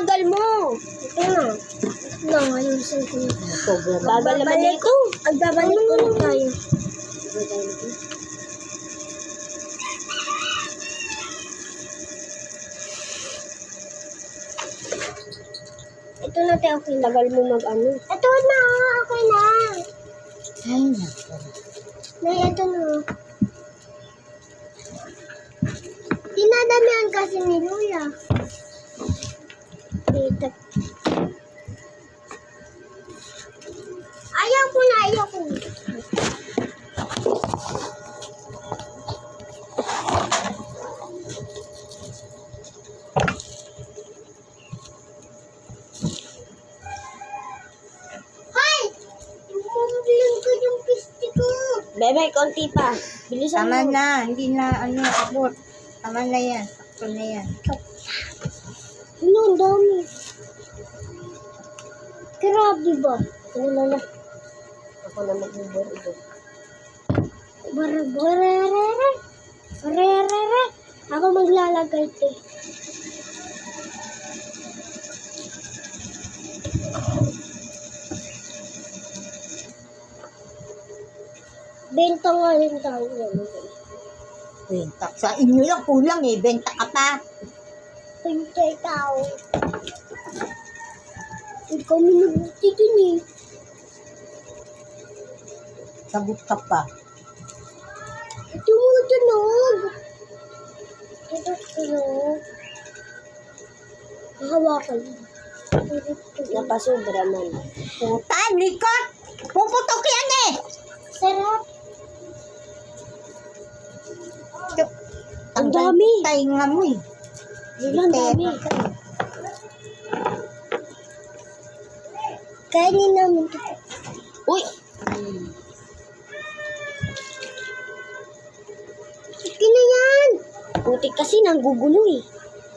bagal mo. Ito na. Ayusin ko na. Sobrang bagal naman ito. Agbabalik ko na tayo. Ito na tayo, okay. Tagal mo mag-ano. Ito na, okay na. Ay, naku. Nay, ito na. Dinadamihan kasi ni Luya. Dito. Ayaw ko na, ayaw ko. Hoy! Bumabiling ko yung pisti ko. Bebe, konti pa. Bilisan Tama mo. na. Hindi na, abot. Tama na yan. Sakto na yan. Ano, ang dami. Grabe ba? Ano na. Ako na mag-ubor ito. Barararara. Barararara. Ako maglalagay ito. Benta nga rin tayo. Benta. Sa inyo lang kulang eh. Benta ka pa. Benta tao. Hindi kami nagbuti din eh. Sagot ka pa. Tumutunog. Tumutunog. Hawakan. Napasobra man. Puta, likot! Puputok yan eh! Sarap. Ang dami. Tainga mo eh. Ang dami. Kainin namin ito. Uy! Okay na yan. Putik kasi nanggugulo eh.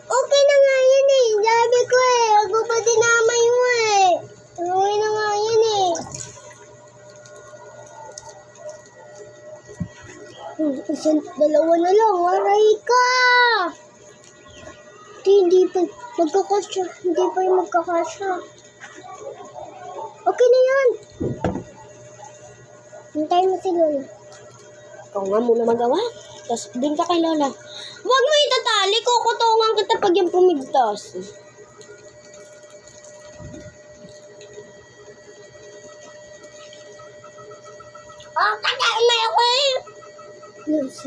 Okay na nga yan eh. Sabi ko eh. Ako pa dinamay mo eh. Okay na nga yan eh. Dalawa na lang. Aray ka. Hindi pa magkakasya. Hindi pa yung magkakasya. Okay na yan. Hintayin mo si Lola. Ikaw nga muna magawa. Tapos din ka kay Lola. Huwag mo itatali. Kukutungan kita pag yung pumigtas. Kakain na ako eh. Yes,